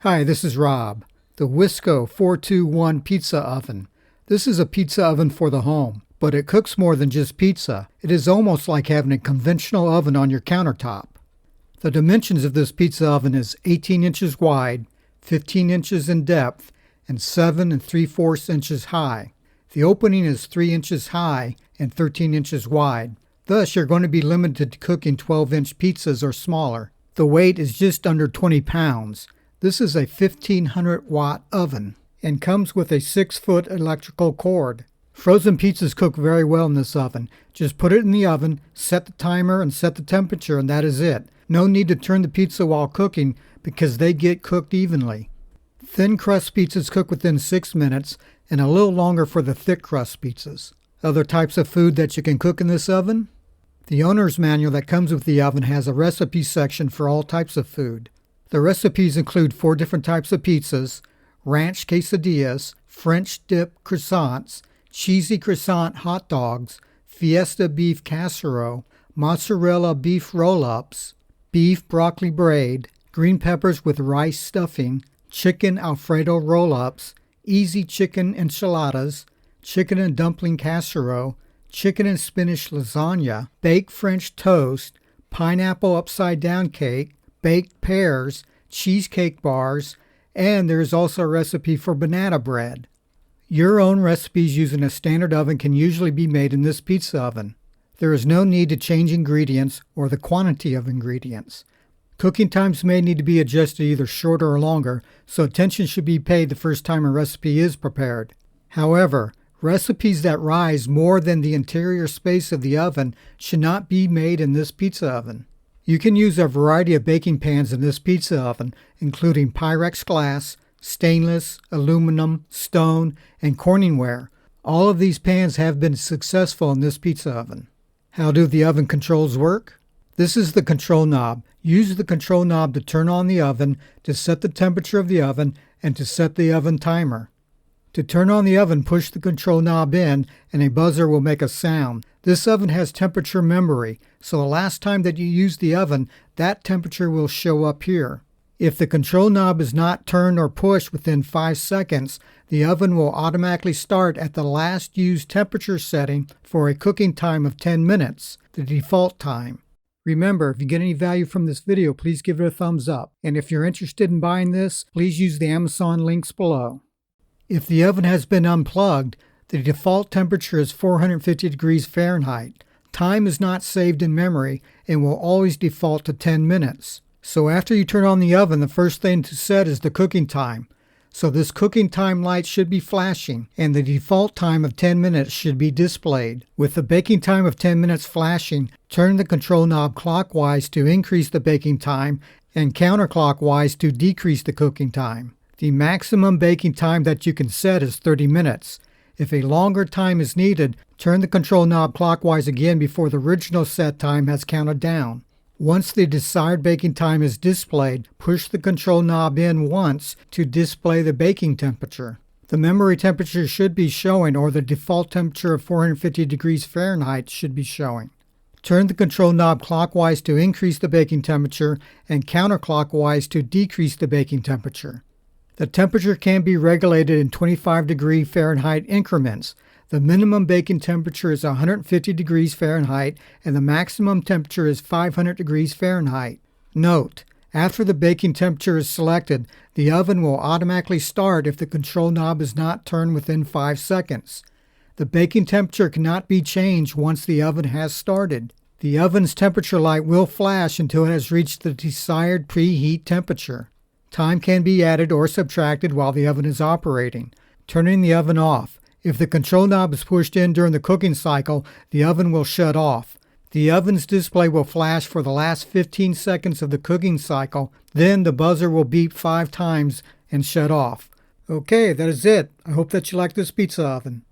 Hi, this is Rob. The Wisco 421 Pizza Oven. This is a pizza oven for the home, but it cooks more than just pizza. It is almost like having a conventional oven on your countertop. The dimensions of this pizza oven is 18 inches wide, 15 inches in depth, and 7 3/4 inches high. The opening is 3 inches high and 13 inches wide. Thus, you're going to be limited to cooking 12-inch pizzas or smaller. The weight is just under 20 pounds. This is a 1500-watt oven and comes with a 6-foot electrical cord. Frozen pizzas cook very well in this oven. Just put it in the oven, set the timer, and set the temperature, and that is it. No need to turn the pizza while cooking because they get cooked evenly. Thin crust pizzas cook within 6 minutes and a little longer for the thick crust pizzas. Other types of food that you can cook in this oven? The owner's manual that comes with the oven has a recipe section for all types of food. The recipes include 4 different types of pizzas: ranch quesadillas, French dip croissants, cheesy croissant hot dogs, fiesta beef casserole, mozzarella beef roll-ups, beef broccoli braid, green peppers with rice stuffing, chicken Alfredo roll-ups, easy chicken enchiladas, chicken and dumpling casserole, chicken and spinach lasagna, baked French toast, pineapple upside-down cake, baked pears, cheesecake bars, and there is also a recipe for banana bread. Your own recipes using a standard oven can usually be made in this pizza oven. There is no need to change ingredients or the quantity of ingredients. Cooking times may need to be adjusted either shorter or longer, so attention should be paid the first time a recipe is prepared. However, recipes that rise more than the interior space of the oven should not be made in this pizza oven. You can use a variety of baking pans in this pizza oven, including Pyrex glass, stainless, aluminum, stone, and Corningware. All of these pans have been successful in this pizza oven. How do the oven controls work? This is the control knob. Use the control knob to turn on the oven, to set the temperature of the oven, and to set the oven timer. To turn on the oven, push the control knob in, and a buzzer will make a sound. This oven has temperature memory, so the last time that you use the oven, that temperature will show up here. If the control knob is not turned or pushed within 5 seconds, the oven will automatically start at the last used temperature setting for a cooking time of 10 minutes, the default time. Remember, if you get any value from this video, please give it a thumbs up. And if you're interested in buying this, please use the Amazon links below. If the oven has been unplugged, the default temperature is 450 degrees Fahrenheit. Time is not saved in memory and will always default to 10 minutes. So after you turn on the oven, the first thing to set is the cooking time. So this cooking time light should be flashing, and the default time of 10 minutes should be displayed. With the baking time of 10 minutes flashing, turn the control knob clockwise to increase the baking time and counterclockwise to decrease the cooking time. The maximum baking time that you can set is 30 minutes. If a longer time is needed, turn the control knob clockwise again before the original set time has counted down. Once the desired baking time is displayed, push the control knob in once to display the baking temperature. The memory temperature should be showing, or the default temperature of 450 degrees Fahrenheit should be showing. Turn the control knob clockwise to increase the baking temperature and counterclockwise to decrease the baking temperature. The temperature can be regulated in 25-degree Fahrenheit increments. The minimum baking temperature is 150 degrees Fahrenheit and the maximum temperature is 500 degrees Fahrenheit. Note, after the baking temperature is selected, the oven will automatically start if the control knob is not turned within 5 seconds. The baking temperature cannot be changed once the oven has started. The oven's temperature light will flash until it has reached the desired preheat temperature. Time can be added or subtracted while the oven is operating. Turning the oven off. If the control knob is pushed in during the cooking cycle, the oven will shut off. The oven's display will flash for the last 15 seconds of the cooking cycle, then the buzzer will beep 5 times and shut off. Okay, that is it. I hope that you like this pizza oven.